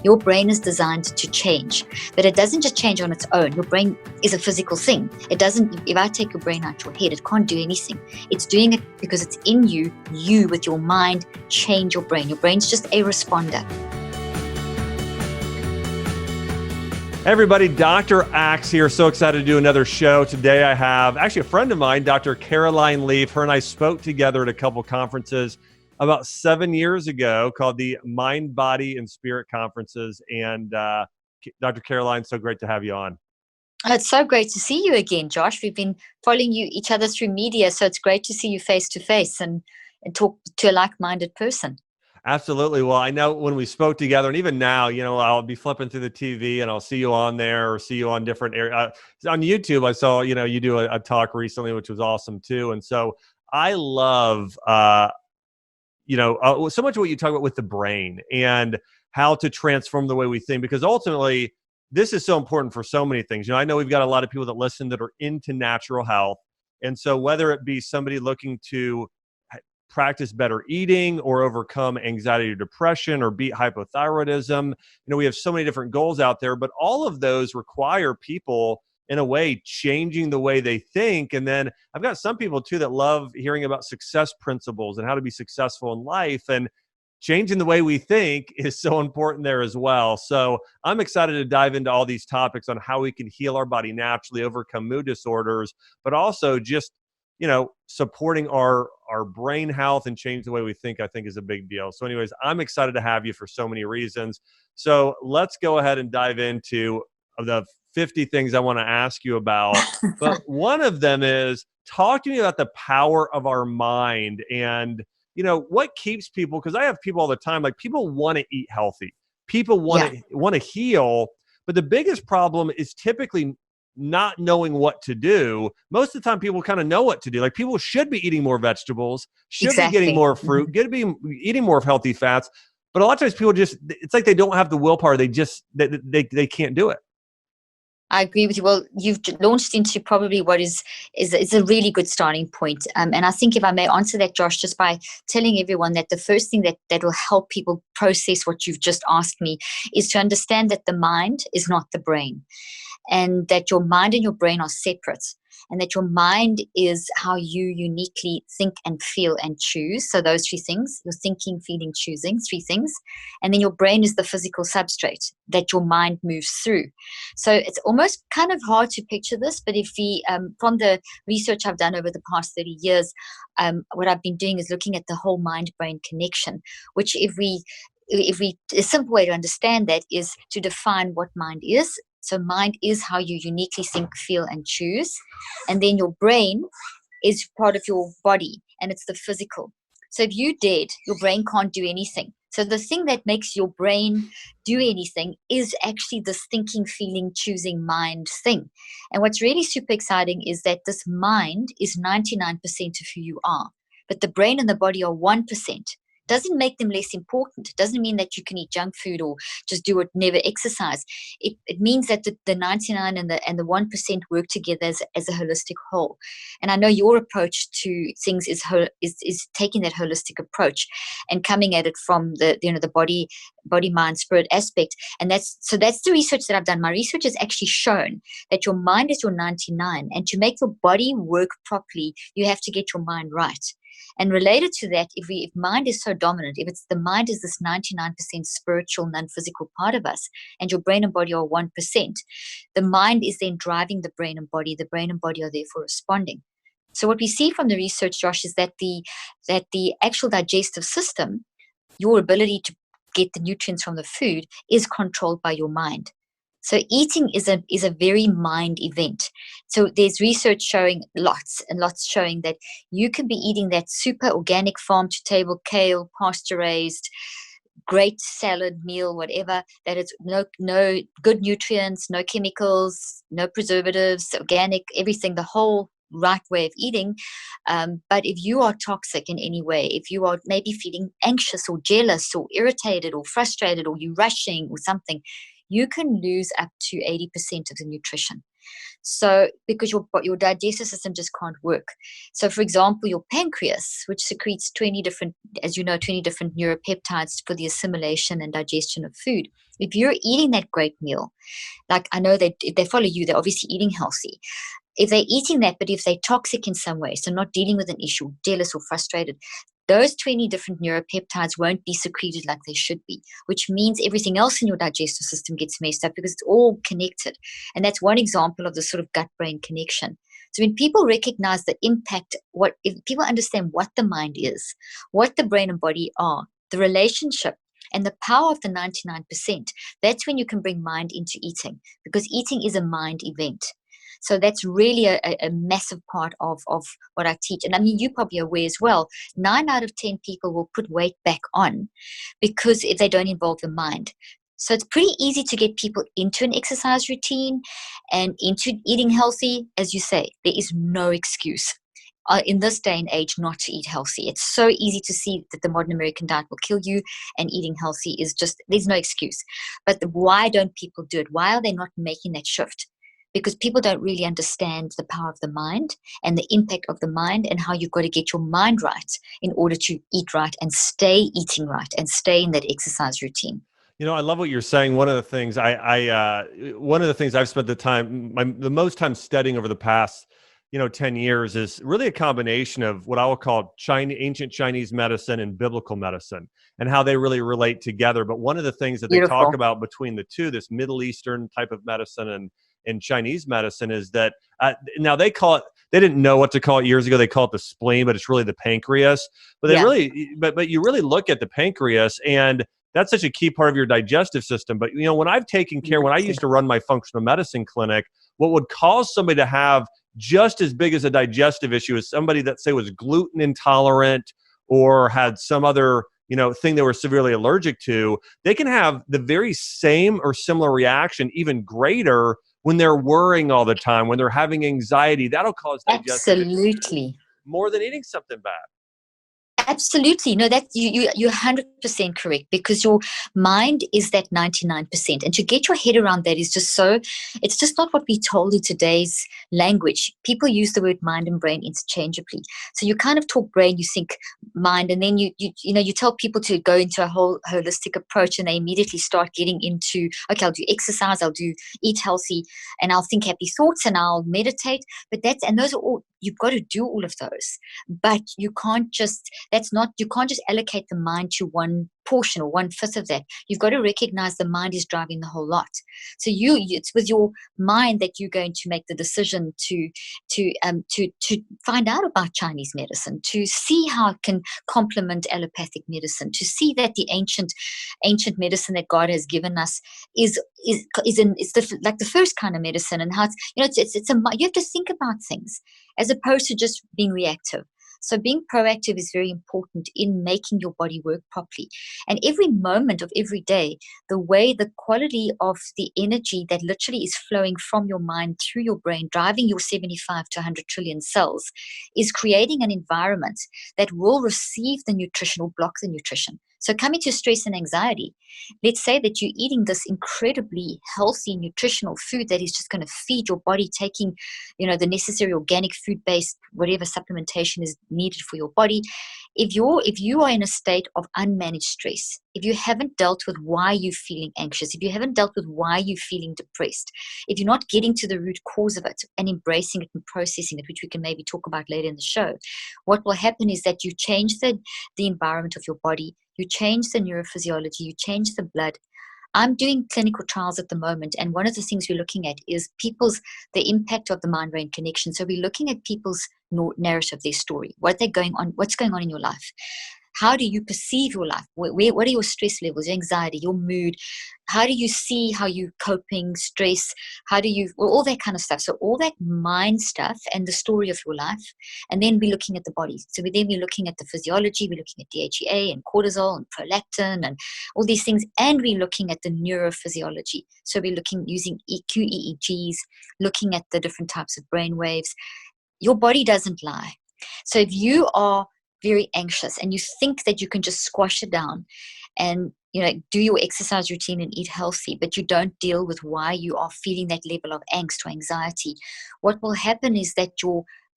Your brain is designed to change, but it doesn't just change on its own. Your brain is a physical thing. It doesn't, if I take your brain out your head, it can't do anything. It's doing it because it's in you. You, with your mind, change your brain. Your brain's just a responder. Hey everybody, Dr. Axe here. So excited to do another show. Today I have actually a friend of mine, Dr. Caroline Leaf. Her and I spoke together at a couple conferences about 7 years ago called the Mind, Body, and Spirit Conferences. And Dr. Caroline, so great to have you on. It's so great to see you again, Josh. We've been following each other through media, so it's great to see you face to face and talk to a like-minded person. Absolutely. Well, I know when we spoke together, and even now, you know, I'll be flipping through the TV and I'll see you on there or see you on different areas. On YouTube, I saw, you know, you do a talk recently, which was awesome too. And so I love, so much of what you talk about with the brain and how to transform the way we think, because ultimately this is so important for so many things. You know, I know we've got a lot of people that listen that are into natural health. And so whether it be somebody looking to practice better eating or overcome anxiety or depression or beat hypothyroidism, you know, we have so many different goals out there, but all of those require people in a way changing the way they think. And then I've got some people too that love hearing about success principles and how to be successful in life, and changing the way we think is so important there as well. So I'm excited to dive into all these topics on how we can heal our body naturally, overcome mood disorders, but also just, you know, supporting our brain health and change the way we think, I think is a big deal. So anyways, I'm excited to have you for so many reasons. So let's go ahead and dive into the 50 things I want to ask you about. But one of them is, talk to me about the power of our mind and, you know, what keeps people, because I have people all the time, like people want to eat healthy. People want to heal. But the biggest problem is typically not knowing what to do. Most of the time people kind of know what to do. Like people should be eating more vegetables, should be getting more fruit, be eating more of healthy fats. But a lot of times people just, it's like they don't have the willpower. They just, they can't do it. I agree with you. Well, you've launched into probably what is a really good starting point. And I think if I may answer that, Josh, just by telling everyone that the first thing that will help people process what you've just asked me is to understand that the mind is not the brain, and that your mind and your brain are separate, and that your mind is how you uniquely think and feel and choose. So those three things: your thinking, feeling, choosing, three things. And then your brain is the physical substrate that your mind moves through. So it's almost kind of hard to picture this, but if we, from the research I've done over the past 30 years, what I've been doing is looking at the whole mind-brain connection, which if we, a simple way to understand that is to define what mind is. So mind is how you uniquely think, feel, and choose. And then your brain is part of your body, and it's the physical. So if you're dead, your brain can't do anything. So the thing that makes your brain do anything is actually this thinking, feeling, choosing mind thing. And what's really super exciting is that this mind is 99% of who you are, but the brain and the body are 1%. Doesn't make them less important. It doesn't mean that you can eat junk food or just do it, never exercise. It means that the 99 and the 1% work together as a holistic whole. And I know your approach to things is taking that holistic approach and coming at it from the body, mind, spirit aspect. And that's the research that I've done. My research has actually shown that your mind is your 99, and to make your body work properly, you have to get your mind right. And related to that, if mind is so dominant, if it's the mind is this 99% spiritual, non-physical part of us, and your brain and body are 1%, the mind is then driving the brain and body. The brain and body are therefore responding. So what we see from the research, Josh, is that the actual digestive system, your ability to get the nutrients from the food, is controlled by your mind. So eating is a very mind event. So there's research showing lots and lots showing that you can be eating that super organic farm to table kale, pasture raised, great salad meal, whatever, that it's no good nutrients, no chemicals, no preservatives, organic, everything, the whole right way of eating. But if you are toxic in any way, if you are maybe feeling anxious or jealous or irritated or frustrated, or you're rushing or something, you can lose up to 80% of the nutrition. So because your digestive system just can't work. So for example, your pancreas, which secretes 20 different, as you know, 20 different neuropeptides for the assimilation and digestion of food. If you're eating that great meal, like I know that if they follow you, they're obviously eating healthy. If they're eating that, but if they're toxic in some way, so not dealing with an issue, jealous or frustrated, those 20 different neuropeptides won't be secreted like they should be, which means everything else in your digestive system gets messed up because it's all connected. And that's one example of the sort of gut-brain connection. So when people recognize the impact, if people understand what the mind is, what the brain and body are, the relationship, and the power of the 99%, that's when you can bring mind into eating, because eating is a mind event. So that's really a massive part of what I teach. And I mean, you're probably aware as well, 9 out of 10 people will put weight back on because if they don't involve the mind. So it's pretty easy to get people into an exercise routine and into eating healthy. As you say, there is no excuse in this day and age not to eat healthy. It's so easy to see that the modern American diet will kill you, and eating healthy is just, there's no excuse. But why don't people do it? Why are they not making that shift? Because people don't really understand the power of the mind and the impact of the mind, and how you've got to get your mind right in order to eat right and stay eating right and stay in that exercise routine. You know, I love what you're saying. One of the things one of the things I've spent the most time studying over the past, 10 years is really a combination of what I will call ancient Chinese medicine and biblical medicine, and how they really relate together. But one of the things that they talk about between the two, this Middle Eastern type of medicine and Chinese medicine, is that now they didn't know what to call it years ago. They call it the spleen, but it's really the pancreas. But but you really look at the pancreas, and that's such a key part of your digestive system. But when I've taken care, when I used to run my functional medicine clinic, what would cause somebody to have just as big as a digestive issue as somebody that, say, was gluten intolerant or had some other thing they were severely allergic to, they can have the very same or similar reaction, even greater, when they're worrying all the time, when they're having anxiety. That'll cause digestive issues more than eating something bad. Absolutely. No, that you're 100% correct, because your mind is that 99%. And to get your head around that is just it's just not what we told in today's language. People use the word mind and brain interchangeably. So you kind of talk brain, you think mind, and then you tell people to go into a whole holistic approach, and they immediately start getting into, okay, I'll do exercise, I'll do eat healthy, and I'll think happy thoughts, and I'll meditate. But those are all, you've got to do all of those. But you can't just allocate the mind to one portion or 1/5 of that. You've got to recognize the mind is driving the whole lot. So it's with your mind that you're going to make the decision to find out about Chinese medicine, to see how it can complement allopathic medicine, to see that the ancient medicine that God has given us is like the first kind of medicine, and how you have to think about things as opposed to just being reactive. So being proactive is very important in making your body work properly. And every moment of every day, the quality of the energy that literally is flowing from your mind through your brain, driving your 75 to 100 trillion cells, is creating an environment that will receive the nutrition or block the nutrition. So coming to stress and anxiety, let's say that you're eating this incredibly healthy, nutritional food that is just going to feed your body, taking, the necessary organic food-based, whatever supplementation is needed for your body. If you are in a state of unmanaged stress, if you haven't dealt with why you're feeling anxious, if you haven't dealt with why you're feeling depressed, if you're not getting to the root cause of it and embracing it and processing it, which we can maybe talk about later in the show, what will happen is that you change the environment of your body, you change the neurophysiology, you change the blood. I'm doing clinical trials at the moment, and one of the things we're looking at is the impact of the mind-brain connection. So we're looking at people's narrative, their story, what's going on in your life. How do you perceive your life? What are your stress levels, your anxiety, your mood? How do you see how you're coping, stress? All that kind of stuff. So all that mind stuff and the story of your life. And then we're looking at the body. So we're looking at the physiology. We're looking at DHEA and cortisol and prolactin and all these things. And we're looking at the neurophysiology. So we're using EEGs, looking at the different types of brain waves. Your body doesn't lie. So if you are very anxious and you think that you can just squash it down and do your exercise routine and eat healthy, but you don't deal with why you are feeling that level of angst or anxiety, what will happen is that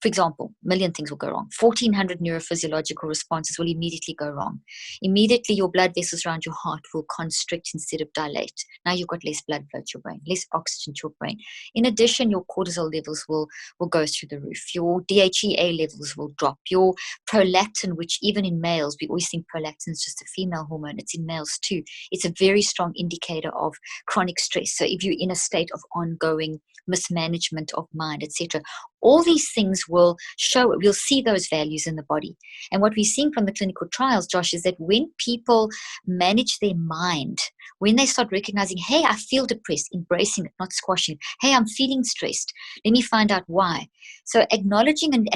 for example, a million things will go wrong. 1,400 neurophysiological responses will immediately go wrong. Immediately, your blood vessels around your heart will constrict instead of dilate. Now you've got less blood flow to your brain, less oxygen to your brain. In addition, your cortisol levels will go through the roof. Your DHEA levels will drop. Your prolactin, which even in males, we always think prolactin is just a female hormone. It's in males too. It's a very strong indicator of chronic stress. So if you're in a state of ongoing mismanagement of mind, etc., all these things will show, we'll see those values in the body. And what we're seeing from the clinical trials, Josh, is that when people manage their mind, when they start recognizing, hey, I feel depressed, embracing it, not squashing it. Hey, I'm feeling stressed. Let me find out why. So acknowledging and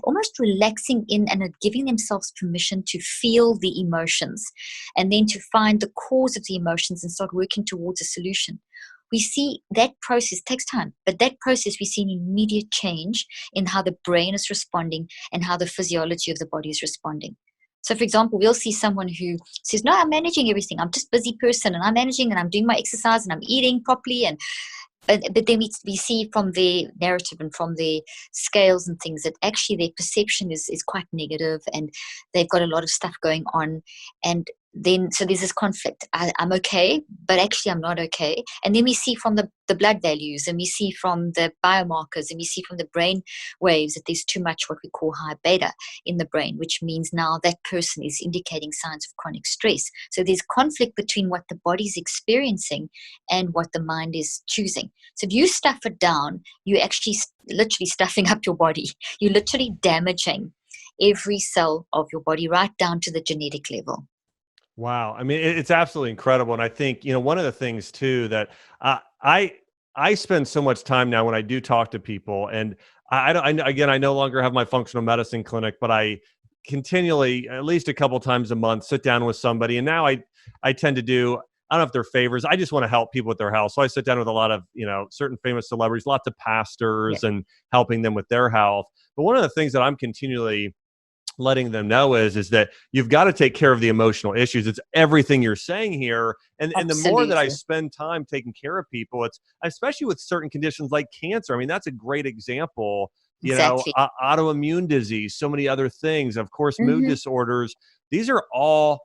almost relaxing in and giving themselves permission to feel the emotions, and then to find the cause of the emotions and start working towards a solution. We see that process takes time, but that process, we see an immediate change in how the brain is responding and how the physiology of the body is responding. So, for example, we'll see someone who says, no, I'm managing everything. I'm just a busy person, and I'm managing, and I'm doing my exercise, and I'm eating properly. But then we see from their narrative and from their scales and things that actually their perception is quite negative, and they've got a lot of stuff going on. And then, so there's this conflict. I'm okay, but actually I'm not okay. And then we see from the blood values, and we see from the biomarkers, and we see from the brain waves that there's too much what we call high beta in the brain, which means now that person is indicating signs of chronic stress. So there's conflict between what the body's experiencing and what the mind is choosing. So if you stuff it down, you're actually literally stuffing up your body. You're literally damaging every cell of your body, right down to the genetic level. Wow. I mean, it's absolutely incredible. And I think, one of the things too, that I spend so much time now when I do talk to people, and I no longer have my functional medicine clinic, but I continually, at least a couple times a month, sit down with somebody. And now I tend to do, I don't know if they're favors. I just want to help people with their health. So I sit down with a lot of, certain famous celebrities, lots of pastors, and helping them with their health. But one of the things that I'm continually letting them know is that you've got to take care of the emotional issues. It's everything you're saying here. And the more that I spend time taking care of people, it's especially with certain conditions like cancer. I mean, that's a great example, Exactly. Autoimmune disease, so many other things, of course, mood disorders. These are all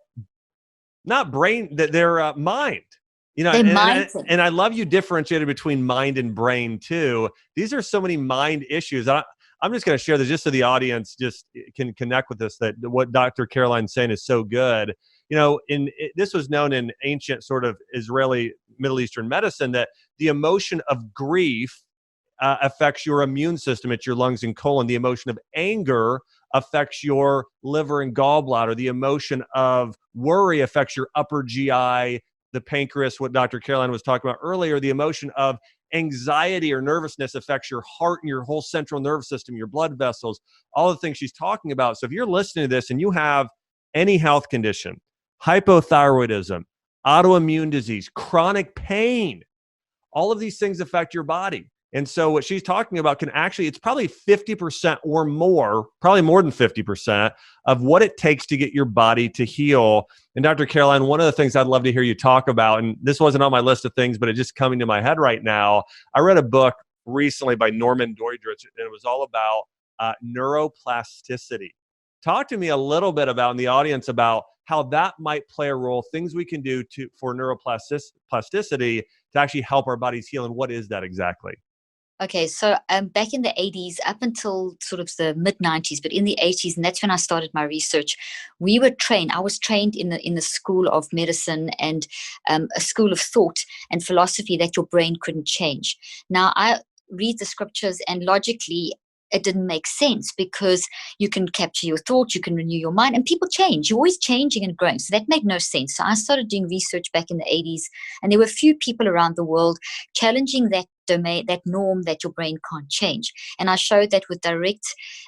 not brain, that they're mind. And I love you differentiated between mind and brain too. These are so many mind issues. I'm just going to share this just so the audience just can connect with this, that what Dr. Caroline's saying is so good. This was known in ancient sort of Israeli Middle Eastern medicine, that the emotion of grief affects your immune system. It's your lungs and colon. The emotion of anger affects your liver and gallbladder. The emotion of worry affects your upper GI, the pancreas, what Dr. Caroline was talking about earlier. The emotion of anxiety or nervousness affects your heart and your whole central nervous system, your blood vessels, all the things she's talking about. So if you're listening to this and you have any health condition, hypothyroidism, autoimmune disease, chronic pain, all of these things affect your body. And so what she's talking about can actually, it's probably 50% or more, probably more than 50% of what it takes to get your body to heal. And Dr. Caroline, one of the things I'd love to hear you talk about, and this wasn't on my list of things, but it's just coming to my head right now. I read a book recently by Norman Doidrich, and it was all about neuroplasticity. Talk to me a little bit about, in the audience, about how that might play a role, things we can do for neuroplasticity to actually help our bodies heal. And what is that exactly? Okay, so back in the 80s, up until sort of the mid 90s, but in the 80s, and that's when I started my research, we were trained. I was trained in the school of medicine and a school of thought and philosophy that your brain couldn't change. Now, I read the scriptures, and logically, it didn't make sense, because you can capture your thoughts, you can renew your mind, and people change. You're always changing and growing. So that made no sense. So I started doing research back in the 80s, and there were a few people around the world challenging that domain, that norm that your brain can't change. And I showed that with direct,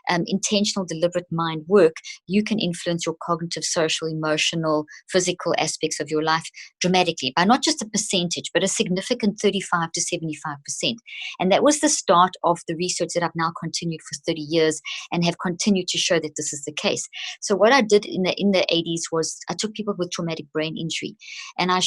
intentional, deliberate mind work, you can influence your cognitive, social, emotional, physical aspects of your life dramatically by not just a percentage, but a significant 35 to 75%. And that was the start of the research that I've now continued for 30 years and have continued to show that this is the case. So what I did in the 80s was I took people with traumatic brain injury, and I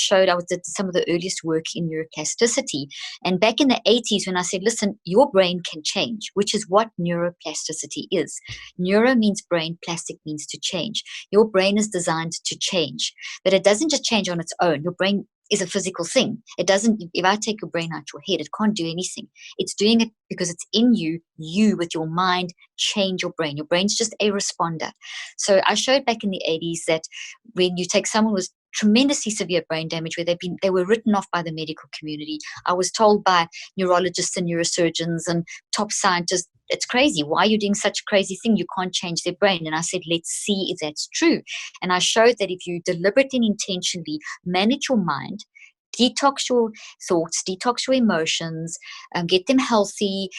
did some of the earliest work in neuroplasticity. And back in the 80s, when I said, listen, your brain can change, which is what neuroplasticity is. Neuro means brain, plastic means to change. Your brain is designed to change, but it doesn't just change on its own. Your brain is a physical thing. It doesn't, if I take your brain out your head, it can't do anything. It's doing it because it's in you. You, with your mind, change your brain. Your brain's just a responder. So I showed back in the 80s that when you take someone with tremendously severe brain damage, where they were written off by the medical community, I was told by neurologists and neurosurgeons and top scientists, it's crazy. Why are you doing such a crazy thing? You can't change their brain. And I said, let's see if that's true. And I showed that if you deliberately and intentionally manage your mind, detox your thoughts, detox your emotions, get them healthy,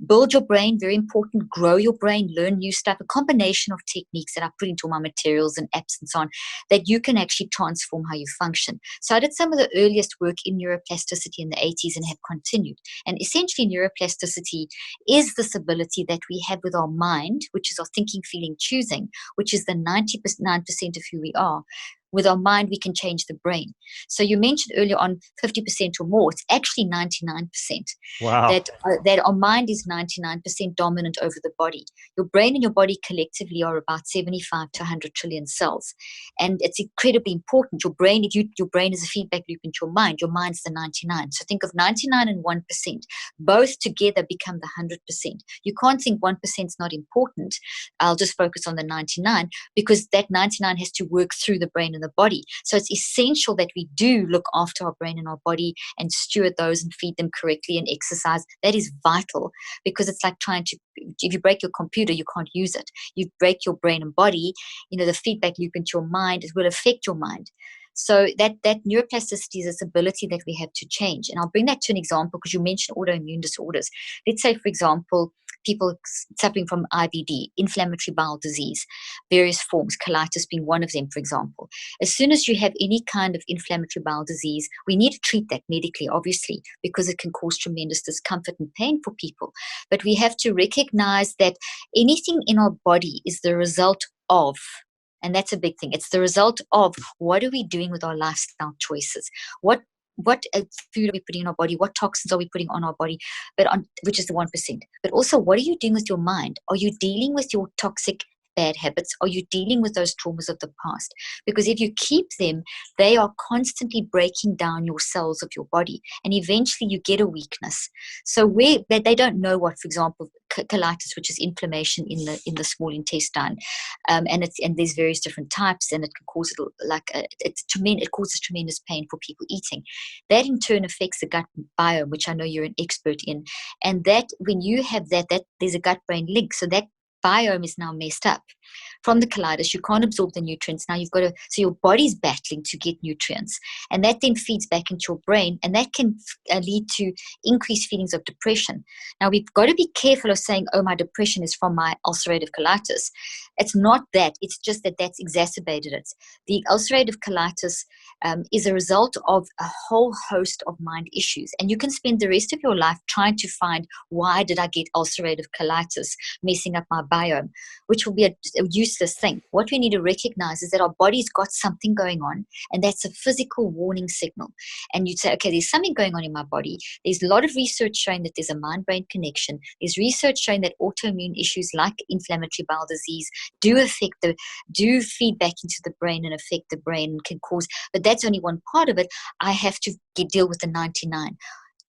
build your brain, very important, grow your brain, learn new stuff, a combination of techniques that I put into my materials and apps and so on, that you can actually transform how you function. So I did some of the earliest work in neuroplasticity in the 80s and have continued. And essentially neuroplasticity is this ability that we have with our mind, which is our thinking, feeling, choosing, which is the 99% of who we are. With our mind, we can change the brain. So you mentioned earlier on 50% or more. It's actually 99%. Wow. That our mind is 99% dominant over the body. Your brain and your body collectively are about 75 to 100 trillion cells. And it's incredibly important. Your brain, your brain is a feedback loop into your mind. Your mind's the 99. So think of 99 and 1%. Both together become the 100%. You can't think 1% is not important. I'll just focus on the 99, because that 99 has to work through the brain and the body. So it's essential that we do look after our brain and our body and steward those and feed them correctly and exercise. That is vital, because it's like if you break your computer, you can't use it. You break your brain and body, the feedback loop into your mind, it will affect your mind. So that neuroplasticity is this ability that we have to change. And I'll bring that to an example, because you mentioned autoimmune disorders. Let's say, for example, people suffering from IBD, inflammatory bowel disease, various forms, colitis being one of them, for example. As soon as you have any kind of inflammatory bowel disease, we need to treat that medically, obviously, because it can cause tremendous discomfort and pain for people. But we have to recognize that anything in our body is the result of, and that's a big thing, it's the result of what are we doing with our lifestyle choices. What food are we putting in our body? What toxins are we putting on our body? Which is the 1%. But also, what are you doing with your mind? Are you dealing with your toxic bad habits? Are you dealing with those traumas of the past? Because if you keep them, they are constantly breaking down your cells of your body, and eventually you get a weakness. So they don't know what, for example, colitis, which is inflammation in the small intestine, and there's various different types, and it can cause it causes tremendous pain for people eating. That in turn affects the gut biome, which I know you're an expert in, and that when you have that there's a gut-brain link, so that biome is now messed up. From the colitis, you can't absorb the nutrients. Now so your body's battling to get nutrients, and that then feeds back into your brain, and that can lead to increased feelings of depression. Now we've got to be careful of saying, oh, my depression is from my ulcerative colitis. It's not that. It's just that's exacerbated it. The ulcerative colitis is a result of a whole host of mind issues, and you can spend the rest of your life trying to find, why did I get ulcerative colitis messing up my biome, which will be a useless thing. What we need to recognize is that our body's got something going on, and that's a physical warning signal. And you'd say, okay, there's something going on in my body. There's a lot of research showing that there's a mind-brain connection. There's research showing that autoimmune issues like inflammatory bowel disease do feed back into the brain and affect the brain and can cause, but that's only one part of it. I have to deal with the 99.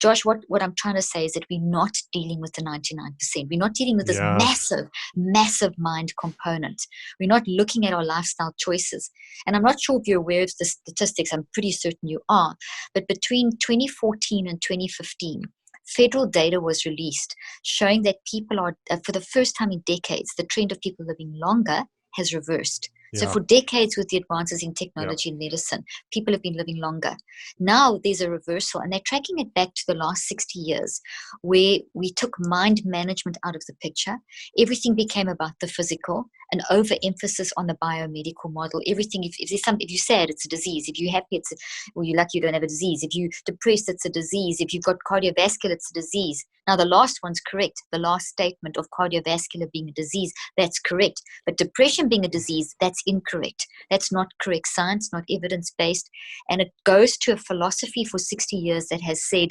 Josh, what I'm trying to say is that we're not dealing with the 99%. We're not dealing with this massive, massive mind component. We're not looking at our lifestyle choices. And I'm not sure if you're aware of the statistics. I'm pretty certain you are. But between 2014 and 2015, federal data was released showing that people are, for the first time in decades, the trend of people living longer has reversed. So Yeah. for decades, with the advances in Yeah. technology and medicine, people have been living longer. Now there's a reversal, and they're tracking it back to the last 60 years, where we took mind management out of the picture. Everything became about the physical, an overemphasis on the biomedical model. Everything, if there's something, if you're sad, it's a disease. If you're happy, well, you're lucky you don't have a disease. If you're depressed, it's a disease. If you've got cardiovascular, it's a disease. Now, the last one's correct. The last statement of cardiovascular being a disease, that's correct. But depression being a disease, that's incorrect. That's not correct science, not evidence-based. And it goes to a philosophy for 60 years that has said,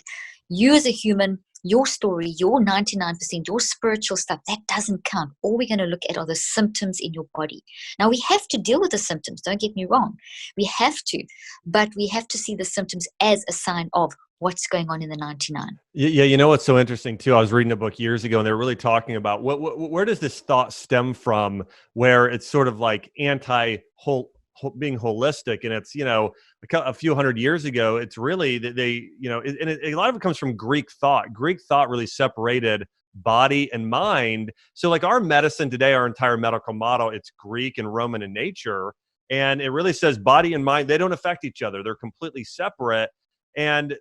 you as a human, your story, your 99%, your spiritual stuff, that doesn't count. All we're going to look at are the symptoms in your body. Now, we have to deal with the symptoms. Don't get me wrong. We have to. But we have to see the symptoms as a sign of what's going on in the 99. Yeah, you know what's so interesting too? I was reading a book years ago, and they were really talking about where does this thought stem from, where it's sort of like being holistic, and it's a few hundred years ago. It's really that a lot of it comes from Greek thought. Greek thought really separated body and mind. So like our medicine today, our entire medical model, it's Greek and Roman in nature, and it really says body and mind, they don't affect each other. They're completely separate. And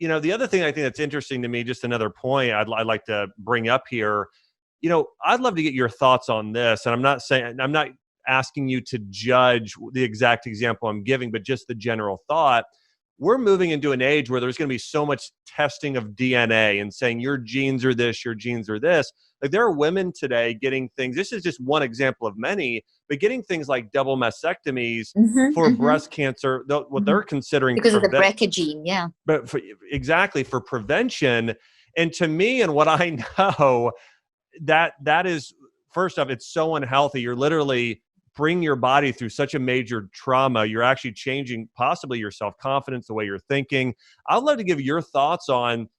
the other thing I think that's interesting to me, just another point I'd like to bring up here, I'd love to get your thoughts on this. And I'm not asking you to judge the exact example I'm giving, but just the general thought. We're moving into an age where there's going to be so much testing of DNA and saying your genes are this, your genes are this. Like there are women today getting things. This is just one example of many, but getting things like double mastectomies for breast cancer, what they're considering because of the BRCA gene, yeah. But for prevention. And to me, and what I know, that is, first off, it's so unhealthy. You're literally bring your body through such a major trauma. You're actually changing possibly your self-confidence, the way you're thinking. I'd love to give your thoughts on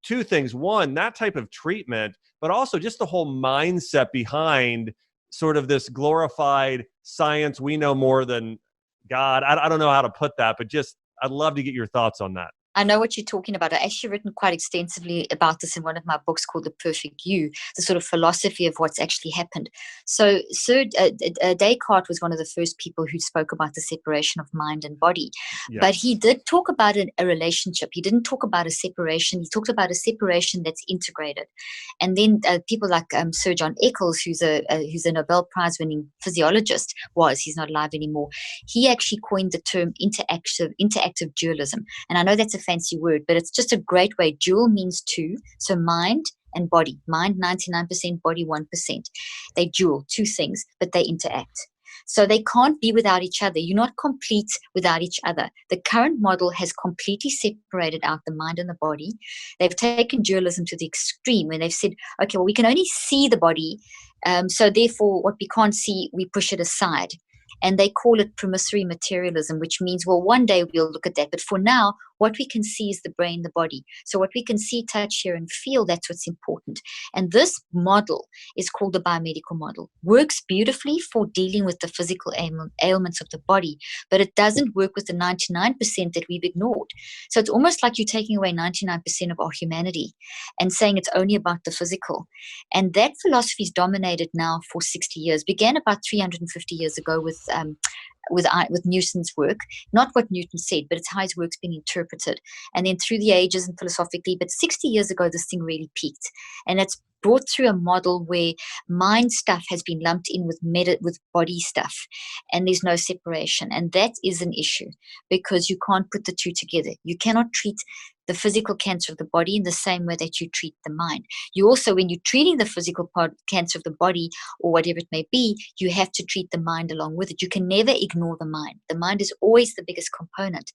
two things. One, that type of treatment, but also just the whole mindset behind sort of this glorified science. We know more than God. I don't know how to put that, but just, I'd love to get your thoughts on that. I know what you're talking about. I've actually written quite extensively about this in one of my books called The Perfect You, the sort of philosophy of what's actually happened. So Descartes was one of the first people who spoke about the separation of mind and body. Yes. But he did talk about a relationship. He didn't talk about a separation. He talked about a separation that's integrated. And then people like Sir John Eccles, who's a Nobel Prize winning physiologist, he's not alive anymore. He actually coined the term interactive dualism. And I know that's a fancy word, but it's just a great way. Dual means two, so mind and body. Mind 99%, body 1%. They dual, two things, but they interact. So they can't be without each other. You're not complete without each other. The current model has completely separated out the mind and the body. They've taken dualism to the extreme when they've said, okay, well, we can only see the body, so therefore what we can't see, we push it aside. And they call it promissory materialism, which means, well, one day we'll look at that. But for now, what we can see is the brain, the body. So what we can see, touch, hear, and feel, that's what's important. And this model is called the biomedical model. Works beautifully for dealing with the physical ailments of the body, but it doesn't work with the 99% that we've ignored. So it's almost like you're taking away 99% of our humanity and saying it's only about the physical. And that philosophy is dominated now for 60 years. Began about 350 years ago with Newton's work, not what Newton said, but it's how his work's been interpreted. And then through the ages and philosophically, but 60 years ago, this thing really peaked. And it's brought through a model where mind stuff has been lumped in with body stuff, and there's no separation. And that is an issue because you can't put the two together. You cannot treat the physical cancer of the body in the same way that you treat the mind. You also, when you're treating the physical cancer of the body or whatever it may be, you have to treat the mind along with it. You can never ignore the mind. The mind is always the biggest component.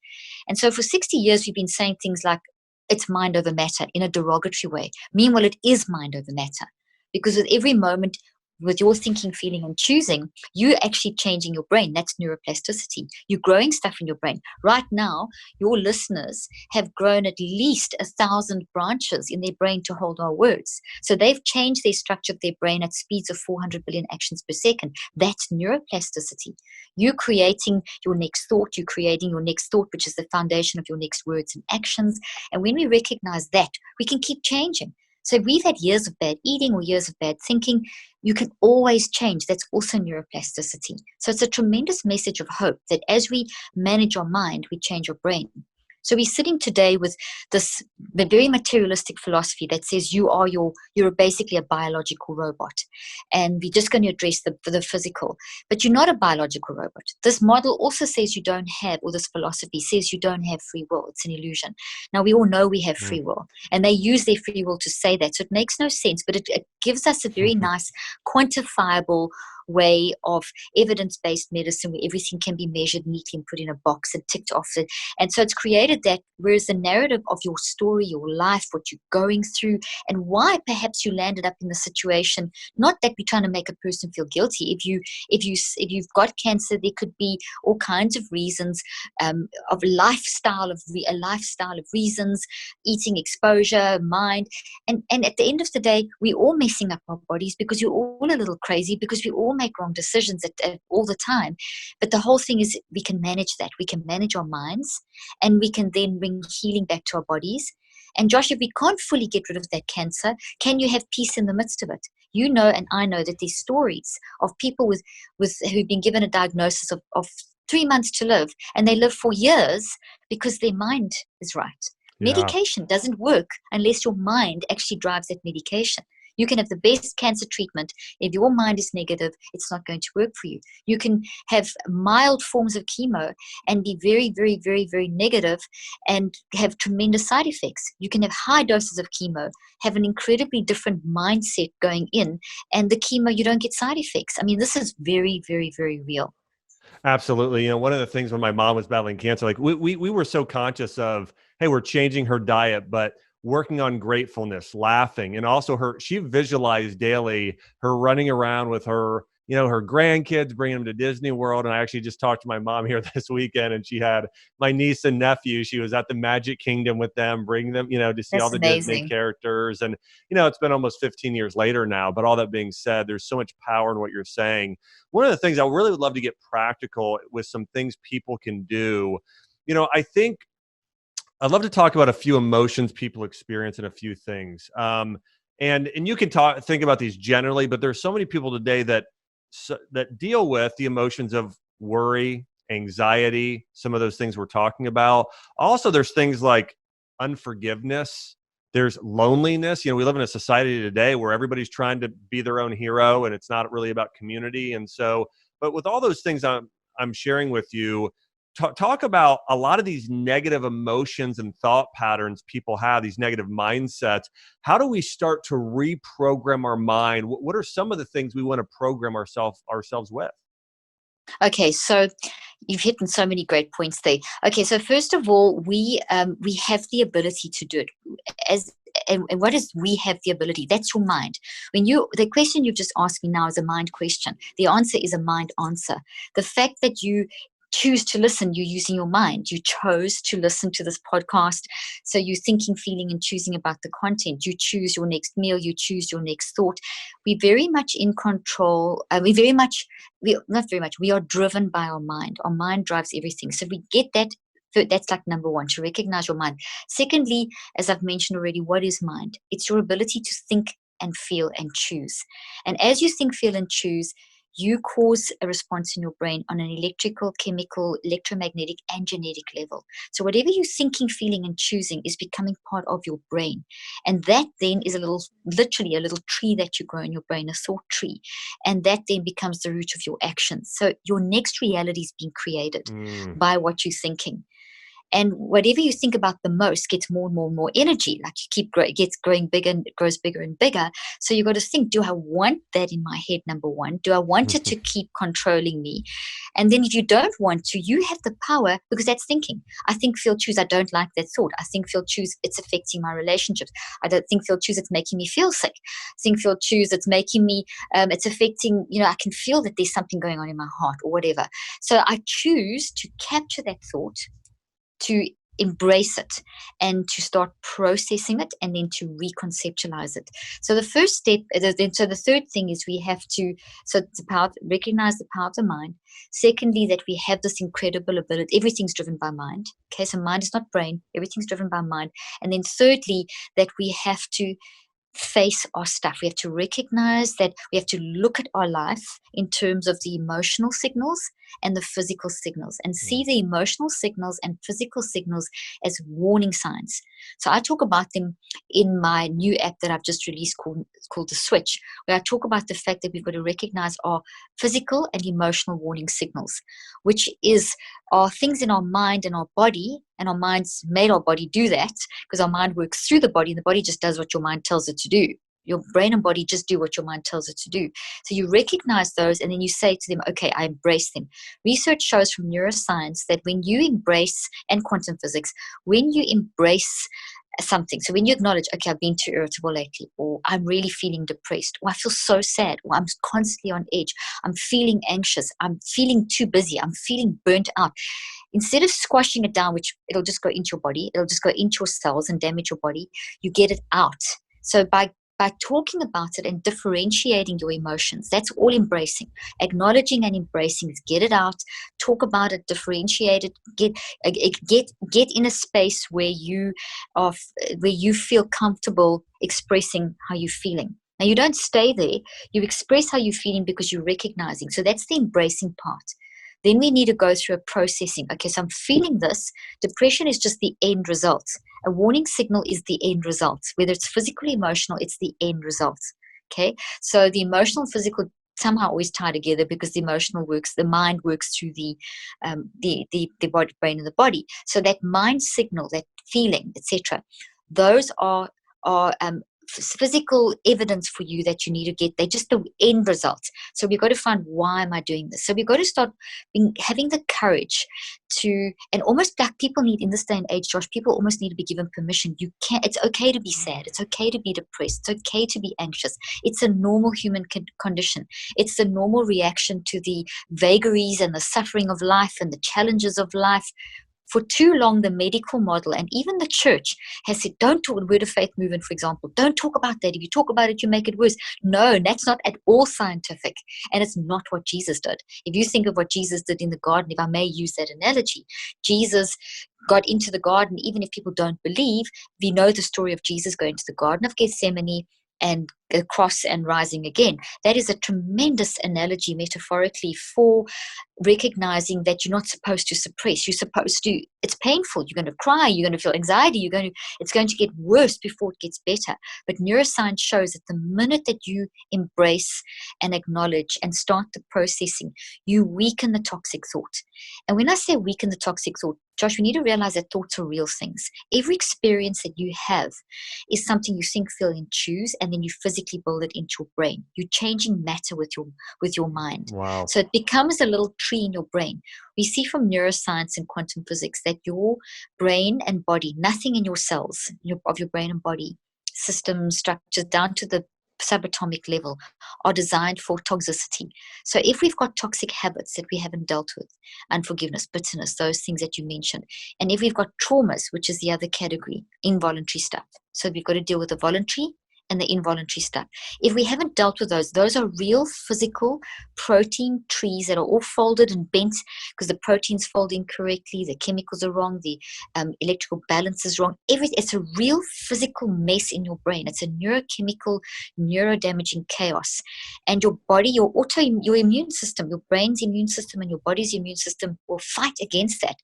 And so for 60 years, we've been saying things like, it's mind over matter in a derogatory way. Meanwhile, it is mind over matter, because with every moment, with your thinking, feeling, and choosing, you're actually changing your brain. That's neuroplasticity. You're growing stuff in your brain. Right now, your listeners have grown at least 1,000 branches in their brain to hold our words. So they've changed their structure of their brain at speeds of 400 billion actions per second. That's neuroplasticity. You're creating your next thought. You're creating your next thought, which is the foundation of your next words and actions. And when we recognize that, we can keep changing. So if we've had years of bad eating or years of bad thinking, you can always change. That's also neuroplasticity. So it's a tremendous message of hope that as we manage our mind, we change our brain. So we're sitting today with this very materialistic philosophy that says you're basically a biological robot, and we're just going to address the physical. But you're not a biological robot. This model also says you don't have, or this philosophy says you don't have free will. It's an illusion. Now we all know we have free will, and they use their free will to say that. So it makes no sense, but it gives us a very nice quantifiable way of evidence-based medicine where everything can be measured neatly and put in a box and ticked off. And so it's created that, whereas the narrative of your story, your life, what you're going through, and why perhaps you landed up in the situation, not that we're trying to make a person feel guilty. If you've got cancer, there could be all kinds of reasons, of a lifestyle of reasons, eating, exposure, mind, and at the end of the day, we're all messing up our bodies because we're all a little crazy, because we all make wrong decisions at all the time. But the whole thing is we can manage that. We can manage our minds, and we can then bring healing back to our bodies. And Josh, if we can't fully get rid of that cancer, can you have peace in the midst of it? You know, and I know that there's stories of people who've been given a diagnosis of 3 months to live, and they live for years because their mind is right. Yeah. Medication doesn't work unless your mind actually drives that medication. You can have the best cancer treatment. If your mind is negative, it's not going to work for you. You can have mild forms of chemo and be very, very, very, very negative and have tremendous side effects. You can have high doses of chemo, have an incredibly different mindset going in, and the chemo, you don't get side effects. I mean, this is very, very, very real. Absolutely. You know, one of the things when my mom was battling cancer, like we were so conscious of, hey, we're changing her diet, but working on gratefulness, laughing, and also she visualized daily her running around with her, her grandkids, bringing them to Disney World. And I actually just talked to my mom here this weekend, and she had my niece and nephew. She was at the Magic Kingdom with them, bringing them, to see all the Disney characters. And, it's been almost 15 years later now. But all that being said, there's so much power in what you're saying. One of the things I really would love to get practical with, some things people can do. I think I'd love to talk about a few emotions people experience and a few things. And you can think about these generally, but there's so many people today that deal with the emotions of worry, anxiety, some of those things we're talking about. Also, there's things like unforgiveness. There's loneliness. We live in a society today where everybody's trying to be their own hero, and it's not really about community. And so, but with all those things I'm sharing with you, talk about a lot of these negative emotions and thought patterns people have, these negative mindsets. How do we start to reprogram our mind? What are some of the things we want to program ourselves with? Okay, so you've hit on so many great points there. Okay, so first of all, we have the ability to do it. And what is we have the ability? That's your mind. The question you've just asked me now is a mind question. The answer is a mind answer. The fact that you choose to listen, you're using your mind. You chose to listen to this podcast. So you're thinking, feeling, and choosing about the content. You choose your next meal. You choose your next thought. We're very much in control. We are driven by our mind. Our mind drives everything. So we get that. That's like number one, to recognize your mind. Secondly, as I've mentioned already, what is mind? It's your ability to think and feel and choose. And as you think, feel, and choose, you cause a response in your brain on an electrical, chemical, electromagnetic, and genetic level. So whatever you're thinking, feeling, and choosing is becoming part of your brain. And that then is literally a little tree that you grow in your brain, a thought tree. And that then becomes the root of your actions. So your next reality is being created by what you're thinking. And whatever you think about the most gets more and more and more energy. Like you keep it gets growing bigger and it grows bigger and bigger. So you've got to think, do I want that in my head? Number one, do I want it to keep controlling me? And then if you don't want to, you have the power, because that's thinking. I think, feel, choose, I don't like that thought. I think, feel, choose, it's affecting my relationships. I don't think, feel, choose, it's making me feel sick. Think, feel, choose, it's making me, it's affecting, I can feel that there's something going on in my heart or whatever. So I choose to capture that thought, to embrace it, and to start processing it, and then to reconceptualize it. So the first step, so the third thing is we have to, recognize the power of the mind. Secondly, that we have this incredible ability. Everything's driven by mind. Okay, so mind is not brain. Everything's driven by mind. And then thirdly, that we have to face our stuff. We have to recognize that we have to look at our life in terms of the emotional signals and the physical signals, and see the emotional signals and physical signals as warning signs. So I talk about them in my new app that I've just released called The Switch, where I talk about the fact that we've got to recognize our physical and emotional warning signals, which are things in our mind and our body, and our minds made our body do that because our mind works through the body, and the body just does what your mind tells it to do. Your brain and body just do what your mind tells it to do. So you recognize those, and then you say to them, okay, I embrace them. Research shows from neuroscience that when you embrace, and quantum physics, when you embrace something, so when you acknowledge, okay, I've been too irritable lately, or I'm really feeling depressed, or I feel so sad, or I'm constantly on edge, I'm feeling anxious, I'm feeling too busy, I'm feeling burnt out. Instead of squashing it down, which it'll just go into your body, it'll just go into your cells and damage your body, you get it out. So by talking about it and differentiating your emotions, that's all embracing. Acknowledging and embracing is get it out, talk about it, differentiate it, get in a space where you feel comfortable expressing how you're feeling. Now, you don't stay there. You express how you're feeling because you're recognizing. So that's the embracing part. Then we need to go through a processing. Okay, so I'm feeling this. Depression is just the end result. A warning signal is the end result. Whether it's physical or emotional, it's the end result. Okay, so the emotional and physical somehow always tie together because the mind works through the body, brain, and the body. So that mind signal, that feeling, etc., those are physical evidence for you that you need to get. They're just the end results. So we've got to find, why am I doing this? So we've got to start having the courage to, and almost like people need in this day and age, Josh, people almost need to be given permission. It's okay to be sad. It's okay to be depressed. It's okay to be anxious. It's a normal human condition. It's the normal reaction to the vagaries and the suffering of life and the challenges of life. For too long, the medical model and even the church has said, don't talk, the Word of Faith movement, for example, don't talk about that. If you talk about it, you make it worse. No, that's not at all scientific. And it's not what Jesus did. If you think of what Jesus did in the garden, if I may use that analogy, Jesus got into the garden, even if people don't believe, we know the story of Jesus going to the Garden of Gethsemane and the cross and rising again. That is a tremendous analogy metaphorically for recognizing that you're not supposed to suppress. You're supposed to, it's painful. You're going to cry. You're going to feel anxiety. It's going to get worse before it gets better. But neuroscience shows that the minute that you embrace and acknowledge and start the processing, you weaken the toxic thought. And when I say weaken the toxic thought, Josh, we need to realize that thoughts are real things. Every experience that you have is something you think, feel, and choose, and then you physically build it into your brain. You're changing matter with your mind. Wow. So it becomes a little tree in your brain. We see from neuroscience and quantum physics that your brain and body, nothing in your cells of your brain and body, systems, structures, down to the subatomic level, are designed for toxicity. So if we've got toxic habits that we haven't dealt with, unforgiveness, bitterness, those things that you mentioned, and if we've got traumas, which is the other category, involuntary stuff. So we've got to deal with the voluntary and the involuntary stuff. If we haven't dealt with those are real physical protein trees that are all folded and bent because the proteins fold incorrectly, the chemicals are wrong, the electrical balance is wrong. It's a real physical mess in your brain. It's a neurochemical, neurodamaging chaos. And your body, your immune system, your brain's immune system and your body's immune system will fight against that.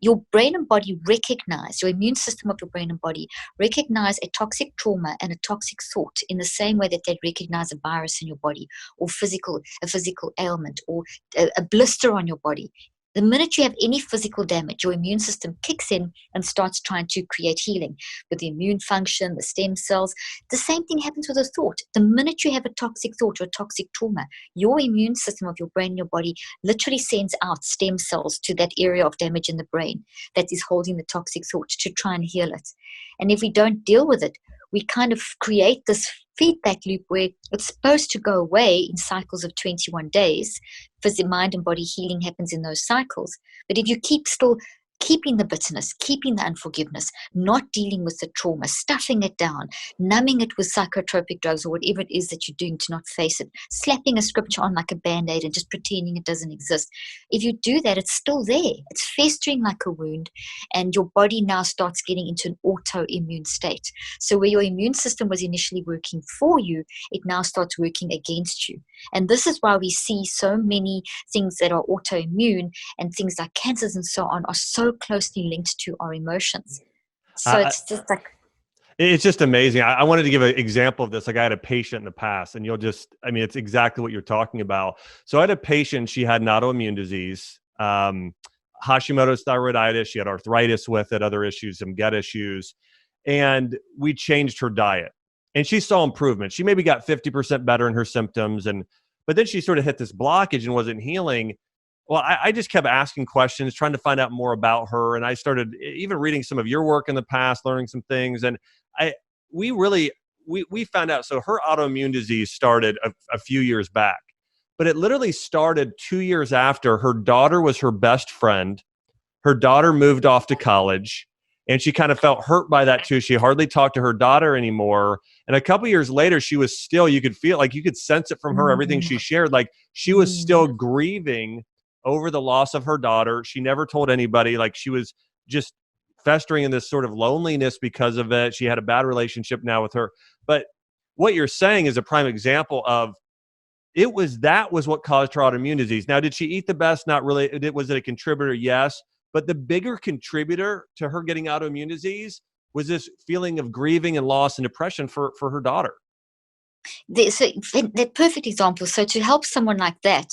Your brain and body recognize, your immune system of your brain and body recognize a toxic trauma and a toxic thought in the same way that they recognize a virus in your body or a physical ailment or a blister on your body. The minute you have any physical damage, your immune system kicks in and starts trying to create healing with the immune function, the stem cells. The same thing happens with a thought. The minute you have a toxic thought or a toxic trauma, your immune system of your brain and your body literally sends out stem cells to that area of damage in the brain that is holding the toxic thought to try and heal it. And if we don't deal with it, we kind of create this feedback loop where it's supposed to go away in cycles of 21 days. Mind and body healing happens in those cycles. But if you keep still keeping the bitterness, keeping the unforgiveness, not dealing with the trauma, stuffing it down, numbing it with psychotropic drugs or whatever it is that you're doing to not face it, slapping a scripture on like a band-aid and just pretending it doesn't exist. If you do that, it's still there. It's festering like a wound, and your body now starts getting into an autoimmune state. So where your immune system was initially working for you, it now starts working against you. And this is why we see so many things that are autoimmune, and things like cancers and so on are so closely linked to our emotions. So it's just like, it's just amazing. I wanted to give an example of this. Like I had a patient in the past, and it's exactly what you're talking about. So I had a patient, she had an autoimmune disease, Hashimoto's thyroiditis. She had arthritis with it, other issues, some gut issues. And we changed her diet. And she saw improvement. She maybe got 50% better in her symptoms. But then she sort of hit this blockage and wasn't healing. Well, I just kept asking questions, trying to find out more about her. And I started even reading some of your work in the past, learning some things. And we found out. So her autoimmune disease started a few years back, but it literally started 2 years after her daughter was her best friend. Her daughter moved off to college, and she kind of felt hurt by that too. She hardly talked to her daughter anymore. And a couple years later, she was still, you could feel, like you could sense it from her, everything she shared, like she was still grieving over the loss of her daughter. She never told anybody. Like she was just festering in this sort of loneliness because of it. She had a bad relationship now with her. But what you're saying is a prime example of that was what caused her autoimmune disease. Now, did she eat the best? Not really. Was it a contributor? Yes. But the bigger contributor to her getting autoimmune disease was this feeling of grieving and loss and depression for her daughter. So that perfect example. So to help someone like that,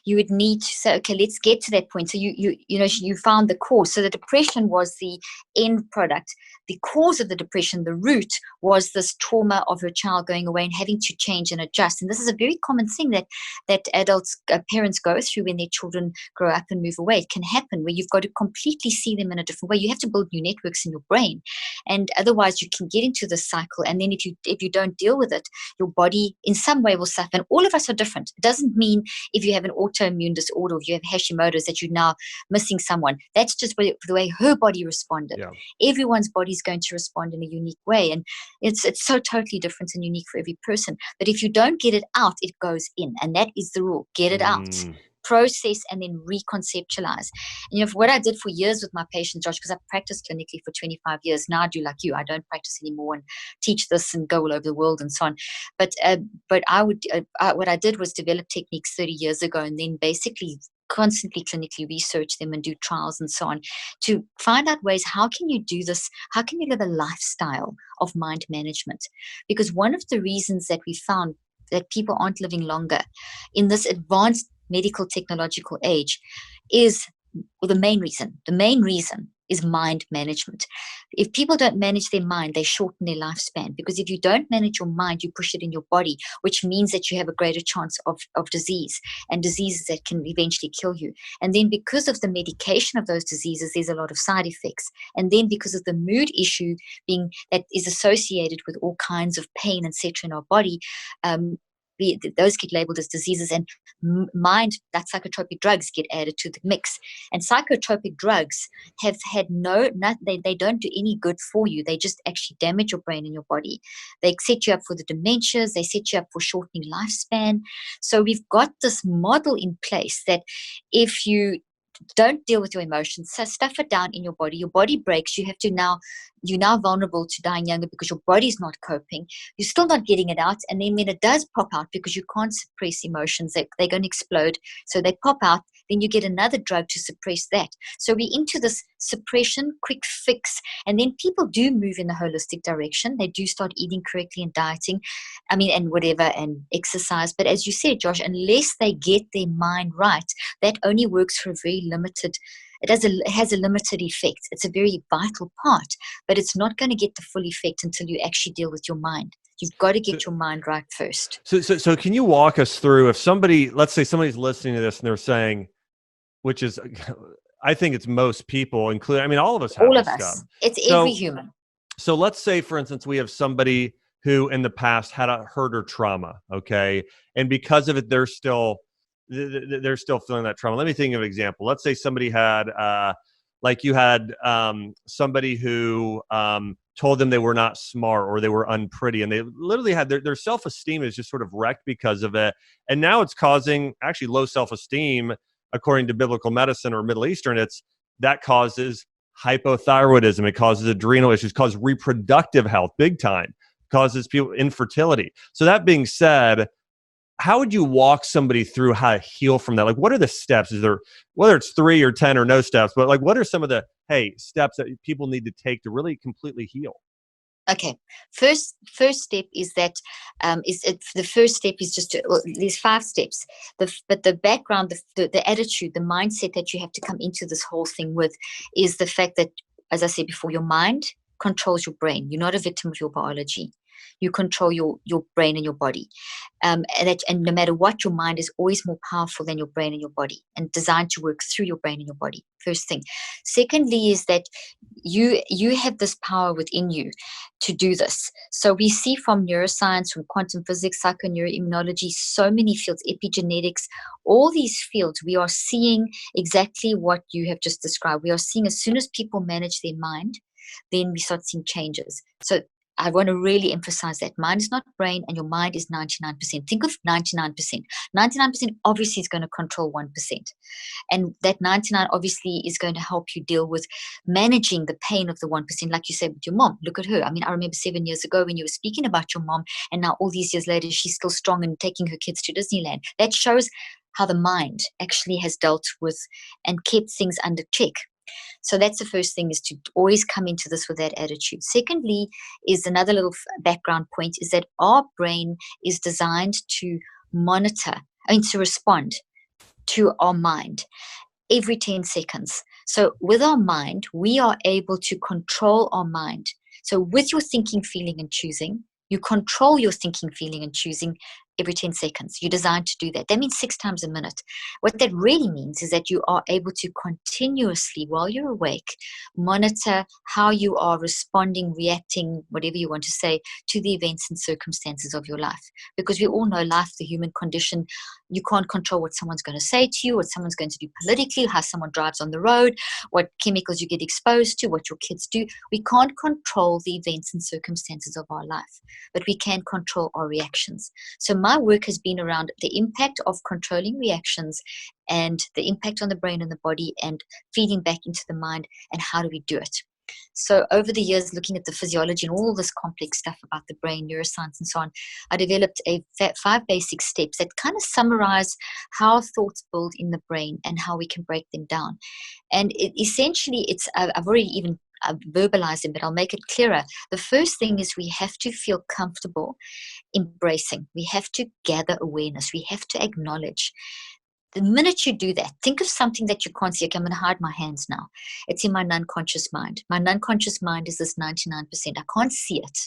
you would need to say, okay, let's get to that point. So you found the cause. So the depression was the end product. The cause of the depression, the root, was this trauma of her child going away and having to change and adjust. And this is a very common thing that adults, parents go through when their children grow up and move away. It can happen where you've got to completely see them in a different way. You have to build new networks in your brain, and otherwise you can get into this cycle. And then if you don't deal with it, your body in some way will suffer. And all of us are different. It doesn't mean if you have an autoimmune disorder or you have Hashimoto's that you're now missing someone. That's just the way her body responded. Yeah. Everyone's body is going to respond in a unique way. And it's so totally different and unique for every person. But if you don't get it out, it goes in. And that is the rule. Get it out. Process and then reconceptualize. And what I did for years with my patients, Josh, because I've practiced clinically for 25 years. Now I do like you. I don't practice anymore and teach this and go all over the world and so on. But what I did was develop techniques 30 years ago, and then basically constantly clinically research them and do trials and so on to find out ways, how can you do this? How can you live a lifestyle of mind management? Because one of the reasons that we found that people aren't living longer in this advanced medical technological age is the main reason is mind management. If people don't manage their mind, they shorten their lifespan, because if you don't manage your mind, you push it in your body, which means that you have a greater chance of disease and diseases that can eventually kill you. And then because of the medication of those diseases, there's a lot of side effects. And then because of the mood issue being that is associated with all kinds of pain, etc. in our body, those get labeled as diseases, and mind, like psychotropic drugs, get added to the mix. And psychotropic drugs have had they don't do any good for you. They just actually damage your brain and your body. They set you up for the dementias. They set you up for shortening lifespan. So we've got this model in place that if you don't deal with your emotions, so stuff it down in your body breaks, you're now vulnerable to dying younger because your body's not coping. You're still not getting it out, and then when it does pop out, because you can't suppress emotions, they're going to explode, so they pop out, then you get another drug to suppress that. So we're into this suppression, quick fix, and then people do move in the holistic direction. They do start eating correctly and dieting, and whatever, and exercise. But as you said, Josh, unless they get their mind right, that only works for a very limited, it has a limited effect. It's a very vital part, but it's not going to get the full effect until you actually deal with your mind. You've got to get your mind right first. So can you walk us through, if let's say somebody's listening to this and they're saying, which is, I think it's most people, including, all of us have this stuff. It's every human. So let's say, for instance, we have somebody who in the past had a hurt or trauma, okay? And because of it, they're still feeling that trauma. Let me think of an example. Let's say somebody had, like you had somebody who told them they were not smart or they were unpretty, and they literally had their self-esteem is just sort of wrecked because of it. And now it's causing actually low self-esteem, according to biblical medicine or Middle Eastern. That causes hypothyroidism. It causes adrenal issues, causes reproductive health big time, causes people infertility. So that being said, how would you walk somebody through how to heal from that? Like, what are the steps? Is there, whether it's 3 or 10 or no steps, but like, what are some of the, steps that people need to take to really completely heal? Okay. First step is that the first step is just there's 5 steps. But the background, the attitude, the mindset that you have to come into this whole thing with is the fact that, as I said before, your mind controls your brain. You're not a victim of your biology. You control your brain and your body. And no matter what, your mind is always more powerful than your brain and your body, and designed to work through your brain and your body. First thing. Secondly is that you have this power within you to do this. So we see from neuroscience, from quantum physics, psychoneuroimmunology, so many fields, epigenetics, all these fields, we are seeing exactly what you have just described. We are seeing as soon as people manage their mind, then we start seeing changes. So I want to really emphasize that mind is not brain, and your mind is 99%. Think of 99%. 99% obviously is going to control 1%. And that 99 obviously is going to help you deal with managing the pain of the 1%. Like you said with your mom, look at her. I mean, I remember 7 years ago when you were speaking about your mom, and now all these years later, she's still strong and taking her kids to Disneyland. That shows how the mind actually has dealt with and kept things under check. So that's the first thing, is to always come into this with that attitude. Secondly, is another little background point, is that our brain is designed to to respond to our mind every 10 seconds. So with our mind, we are able to control our mind. So with your thinking, feeling, and choosing, you control your thinking, feeling, and choosing every 10 seconds. You're designed to do that. That means 6 times a minute. What that really means is that you are able to continuously, while you're awake, monitor how you are responding, reacting, whatever you want to say, to the events and circumstances of your life. Because we all know life, the human condition, you can't control what someone's going to say to you, what someone's going to do politically, how someone drives on the road, what chemicals you get exposed to, what your kids do. We can't control the events and circumstances of our life, but we can control our reactions. So my work has been around the impact of controlling reactions and the impact on the brain and the body, and feeding back into the mind, and how do we do it. So over the years, looking at the physiology and all this complex stuff about the brain, neuroscience, and so on, I developed 5 basic steps that kind of summarize how thoughts build in the brain and how we can break them down. And essentially, I've already even verbalized it, but I'll make it clearer. The first thing is we have to feel comfortable embracing. We have to gather awareness. We have to acknowledge. The minute you do that, think of something that you can't see. Okay, I'm going to hide my hands now. It's in my non-conscious mind. My non-conscious mind is this 99%. I can't see it.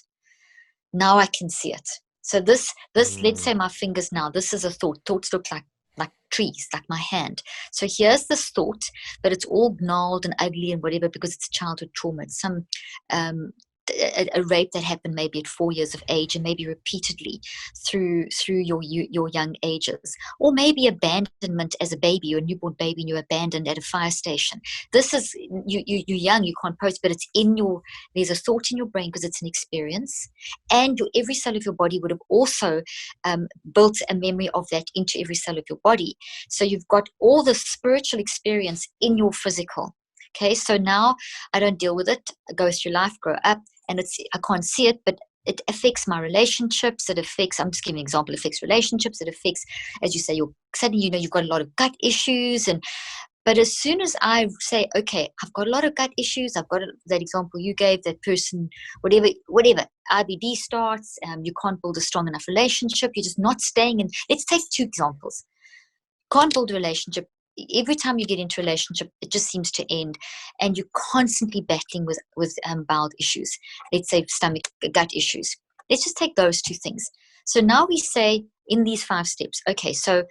Now I can see it. So this, let's say my fingers now, this is a thought. Thoughts look like trees, like my hand. So here's this thought, but it's all gnarled and ugly and whatever, because it's childhood trauma. It's some a rape that happened maybe at 4 years of age, and maybe repeatedly through your young ages, or maybe abandonment as a baby, or a newborn baby, and you're abandoned at a fire station. This is you're young, you can't post, but it's in there's a thought in your brain because it's an experience, and every cell of your body would have also built a memory of that into every cell of your body. So you've got all the spiritual experience in your physical. Okay, so now I don't deal with it. I go through life, grow up, and I can't see it, but it affects my relationships. It affects, I'm just giving an example, it affects relationships. It affects, as you say, suddenly you've got a lot of gut issues. But as soon as I say, okay, I've got a lot of gut issues, I've got that example you gave, that person, whatever, IBD starts, you can't build a strong enough relationship, you're just not staying in. Let's take 2 examples. Can't build a relationship. Every time you get into a relationship, it just seems to end, and you're constantly battling with bowel issues. Let's say gut issues. Let's just take those 2 things. So now we say in these 5 steps, okay, so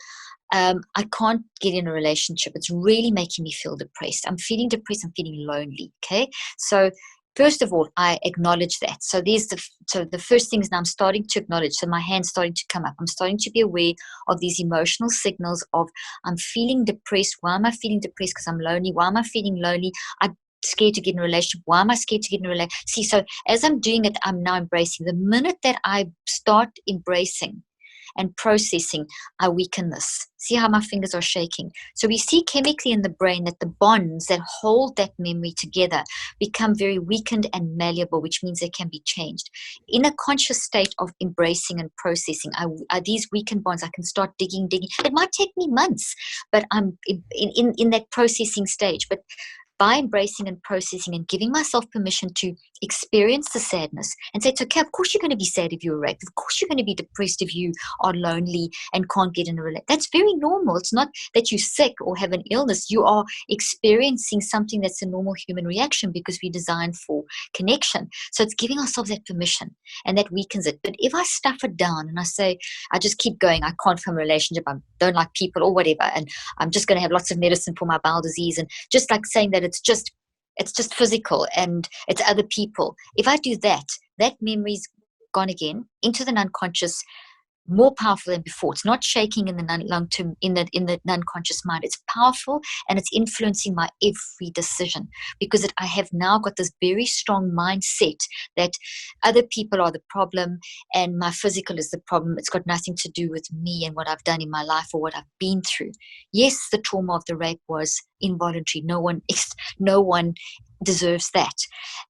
I can't get in a relationship. It's really making me feel depressed. I'm feeling depressed. I'm feeling lonely. Okay, so First of all, I acknowledge that. So the first things now I'm starting to acknowledge. So my hand's starting to come up. I'm starting to be aware of these emotional signals of I'm feeling depressed. Why am I feeling depressed? Because I'm lonely. Why am I feeling lonely? I'm scared to get in a relationship. Why am I scared to get in a relationship? See, so as I'm doing it, I'm now embracing. The minute that I start embracing and processing, I weaken this. See how my fingers are shaking? So we see chemically in the brain that the bonds that hold that memory together become very weakened and malleable, which means they can be changed. In a conscious state of embracing and processing, these weakened bonds, I can start digging. It might take me months, but I'm in that processing stage. But by embracing and processing and giving myself permission to experience the sadness and say, it's okay, of course you're going to be sad if you're raped. Of course you're going to be depressed if you are lonely and can't get in a relationship. That's very normal. It's not that you're sick or have an illness. You are experiencing something that's a normal human reaction because we're designed for connection. So it's giving ourselves that permission, and that weakens it. But if I stuff it down and I say, I just keep going, I can't form a relationship, I don't like people or whatever, and I'm just going to have lots of medicine for my bowel disease, and just like saying that it's just physical and it's other people. If I do that, that memory's gone again into the unconscious, more powerful than before. It's not shaking in the long term, in the unconscious mind. It's powerful, and it's influencing my every decision, because I have now got this very strong mindset that other people are the problem and my physical is the problem. It's got nothing to do with me and what I've done in my life or what I've been through. Yes, the trauma of the rape was involuntary. No one deserves that,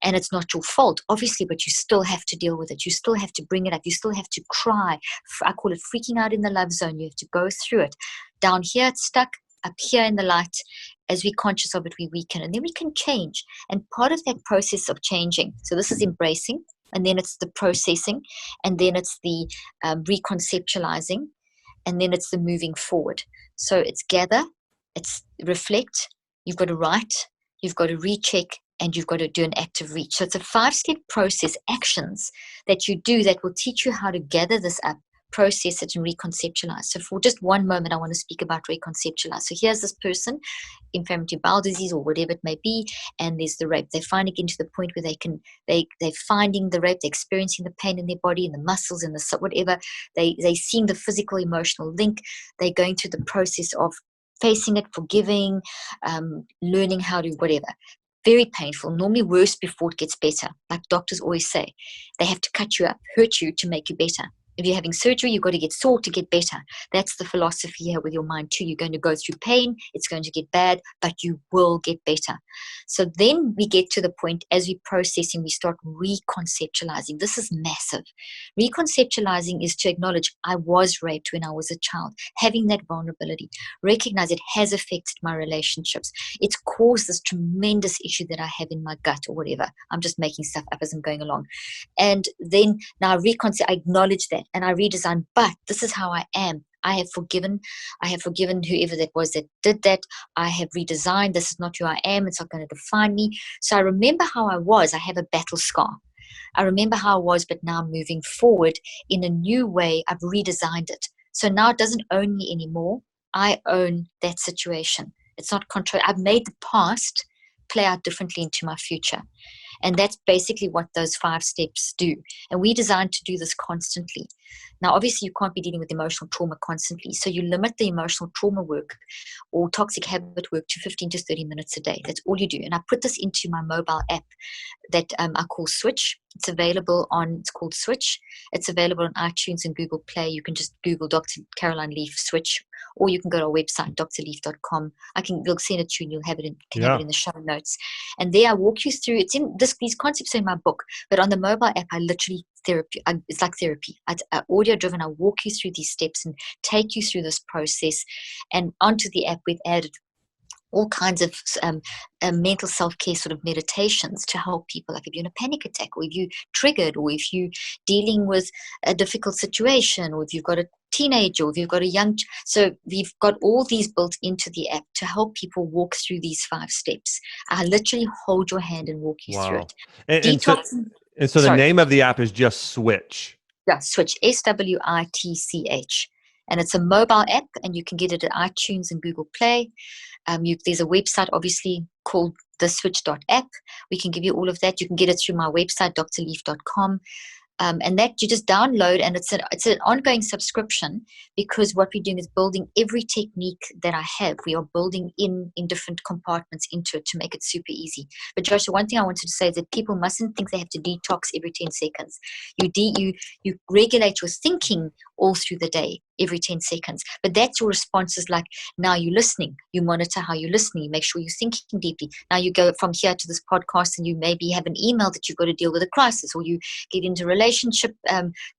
and it's not your fault, obviously, but you still have to deal with it. You still have to bring it up. You still have to cry. I call it freaking out in the love zone. You have to go through it. Down here it's stuck, up here in the light. As we're conscious of it, we weaken, and then we can change. And part of that process of changing, so this is embracing, and then it's the processing, and then it's the reconceptualizing, and then it's the moving forward. So it's gather, it's reflect, you've got to write, you've got to recheck, and you've got to do an active reach. So it's a 5-step process, actions that you do that will teach you how to gather this up, process it, and reconceptualize. So for just one moment, I want to speak about reconceptualize. So here's this person, inflammatory bowel disease or whatever it may be, and there's the rape. They're finally getting to the point where they're finding the rape, they're experiencing the pain in their body and the muscles and the whatever. They're seeing the physical, emotional link. They're going through the process of facing it, forgiving, learning how to whatever. Very painful, normally worse before it gets better. Like doctors always say, they have to cut you up, hurt you to make you better. If you're having surgery, you've got to get sore to get better. That's the philosophy here with your mind too. You're going to go through pain, it's going to get bad, but you will get better. So then we get to the point, as we're processing, we start reconceptualizing. This is massive. Reconceptualizing is to acknowledge I was raped when I was a child, having that vulnerability, recognize it has affected my relationships. It's caused this tremendous issue that I have in my gut or whatever. I'm just making stuff up as I'm going along. And then now I acknowledge that, and I redesign, but this is how I am. I have forgiven whoever that was that did that. I have redesigned. This is not who I am. It's not going to define me. So I remember how I was. I have a battle scar. I remember how I was, but now moving forward in a new way, I've redesigned it. So now it doesn't own me anymore. I own that situation. It's not control. I've made the past play out differently into my future. And that's basically what those 5 steps do. And we designed to do this constantly. Now, obviously, you can't be dealing with emotional trauma constantly. So you limit the emotional trauma work or toxic habit work to 15 to 30 minutes a day. That's all you do. And I put this into my mobile app that I call Switch. It's called Switch. It's available on iTunes and Google Play. You can just Google Dr. Caroline Leaf Switch, or you can go to our website, drleaf.com. They'll send it to you and you'll have it have it in the show notes. And there I walk you through, these concepts are in my book, but on the mobile app, I literally it's like therapy. Audio driven. I walk you through these steps and take you through this process. And onto the app, we've added all kinds of mental self-care sort of meditations to help people, like if you're in a panic attack, or if you're triggered, or if you're dealing with a difficult situation, or if you've got a teenager, or if you've got a young. So we've got all these built into the app to help people walk through these 5 steps. I literally hold your hand and walk you through it. And so the name of the app is just Switch. Yeah, Switch, SWITCH. And it's a mobile app, and you can get it at iTunes and Google Play. There's a website, obviously, called the switch.app. We can give you all of that. You can get it through my website, drleaf.com. And that you just download, and it's an ongoing subscription, because what we're doing is building every technique that I have. We are building in different compartments into it to make it super easy. But Joshua, one thing I wanted to say is that people mustn't think they have to detox every 10 seconds. You regulate your thinking all through the day, every 10 seconds. But that's your responses, like now you're listening, you monitor how you're listening, you make sure you're thinking deeply. Now you go from here to this podcast, and you maybe have an email that you've got to deal with a crisis, or you get into relationship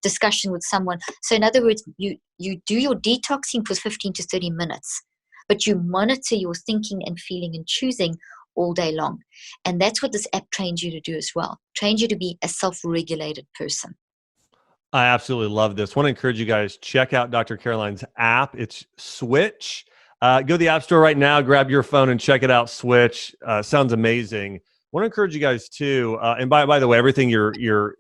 discussion with someone. So in other words, you do your detoxing for 15 to 30 minutes, but you monitor your thinking and feeling and choosing all day long. And that's what this app trains you to do as well. Trains you to be a self-regulated person. I absolutely love this. Want to encourage you guys, check out Dr. Caroline's app. It's Switch. Go to the App Store right now, grab your phone and check it out. Switch. Sounds amazing. Want to encourage you guys too. And by the way, everything you're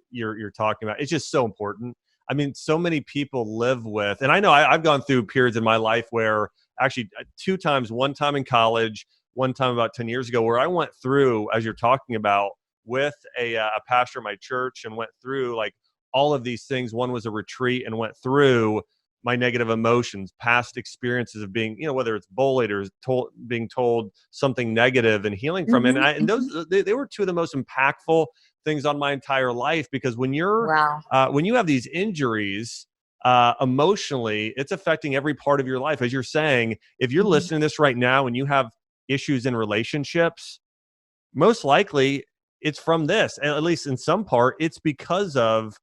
talking about, it's just so important. I mean, so many people live with, and I know I've gone through periods in my life where actually 2 times, one time in college, one time about 10 years ago, where I went through, as you're talking about, with a pastor in my church, and went through like all of these things. One was a retreat, and went through my negative emotions, past experiences of being, whether it's bullied or being told something negative, and healing from it. And those, they were 2 of the most impactful things on my entire life, because when you're, when you have these injuries, emotionally, it's affecting every part of your life. As you're saying, if you're listening to this right now and you have issues in relationships, most likely it's from this, at least in some part. It's because of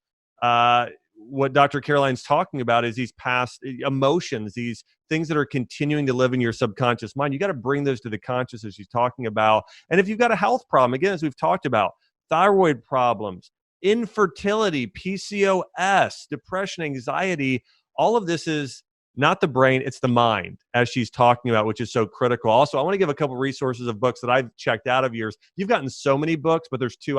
what Dr. Caroline's talking about, is these past emotions, these things that are continuing to live in your subconscious mind. You got to bring those to the conscious, as she's talking about. And if you've got a health problem, again, as we've talked about, thyroid problems, infertility, PCOS, depression, anxiety, all of this is not the brain, it's the mind, as she's talking about, which is so critical. Also, I want to give a couple resources of books that I've checked out of yours. You've gotten so many books, but there's 2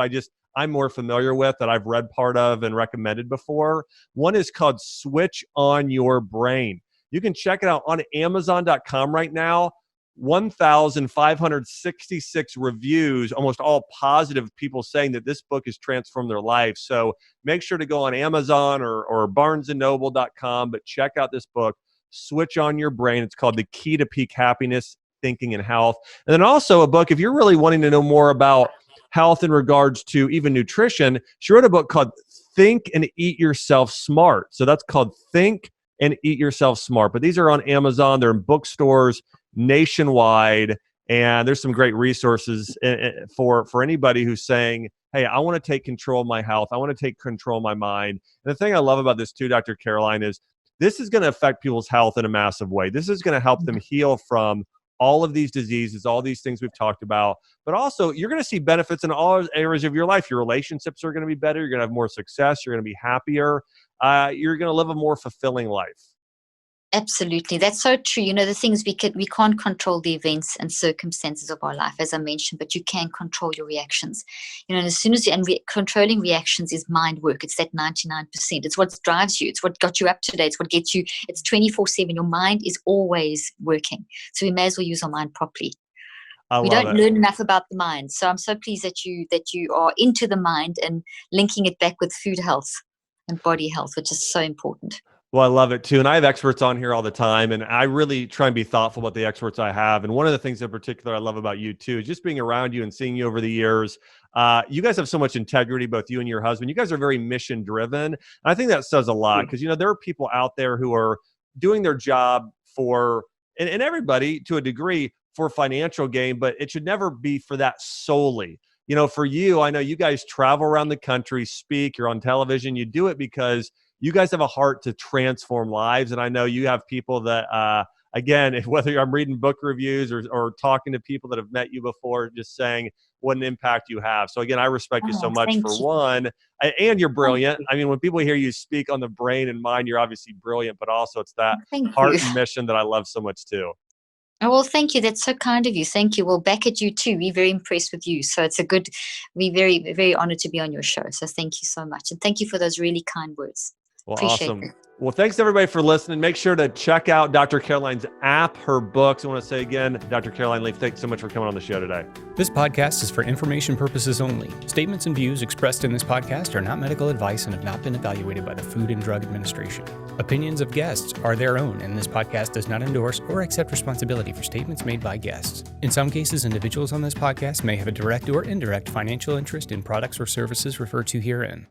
I'm more familiar with that I've read part of and recommended before. One is called Switch on Your Brain. You can check it out on Amazon.com right now. 1,566 reviews, almost all positive, people saying that this book has transformed their life. So make sure to go on Amazon or barnesandnoble.com, but check out this book, Switch on Your Brain. It's called The Key to Peak Happiness, Thinking, and Health. And then also a book, if you're really wanting to know more about health in regards to even nutrition, she wrote a book called Think and Eat Yourself Smart. So that's called Think and Eat Yourself Smart. But these are on Amazon. They're in bookstores nationwide. And there's some great resources for anybody who's saying, hey, I want to take control of my health. I want to take control of my mind. And the thing I love about this too, Dr. Caroline, is this is going to affect people's health in a massive way. This is going to help them heal from all of these diseases, all these things we've talked about. But also, you're going to see benefits in all areas of your life. Your relationships are going to be better. You're going to have more success. You're going to be happier. You're going to live a more fulfilling life. Absolutely. That's so true. The things we can't control the events and circumstances of our life, as I mentioned, but you can control your reactions. And as soon as controlling reactions is mind work. It's that 99%. It's what drives you. It's what got you up today. It's what gets you. It's 24/7. Your mind is always working. So we may as well use our mind properly. We don't learn enough about the mind. So I'm so pleased that you are into the mind and linking it back with food health and body health, which is so important. Well, I love it too. And I have experts on here all the time, and I really try and be thoughtful about the experts I have. And one of the things in particular I love about you too is just being around you and seeing you over the years. You guys have so much integrity, both you and your husband. You guys are very mission driven. And I think that says a lot, because, there are people out there who are doing their job for, and everybody to a degree, for financial gain, but it should never be for that solely. For you, I know you guys travel around the country, speak, you're on television. You do it because you guys have a heart to transform lives. And I know you have people that, again, whether I'm reading book reviews or talking to people that have met you before, just saying what an impact you have. So again, I respect you so much for one, and you're brilliant. I mean, when people hear you speak on the brain and mind, you're obviously brilliant, but also it's that heart and mission that I love so much too. Oh, well, thank you. That's so kind of you. Thank you. Well, back at you too. We're very impressed with you. So we're very, very honored to be on your show. So thank you so much. And thank you for those really kind words. Well, Appreciate awesome. it. Well, thanks everybody for listening. Make sure to check out Dr. Caroline's app, her books. I want to say again, Dr. Caroline Leaf, thanks so much for coming on the show today. This podcast is for information purposes only. Statements and views expressed in this podcast are not medical advice and have not been evaluated by the Food and Drug Administration. Opinions of guests are their own, and this podcast does not endorse or accept responsibility for statements made by guests. In some cases, individuals on this podcast may have a direct or indirect financial interest in products or services referred to herein.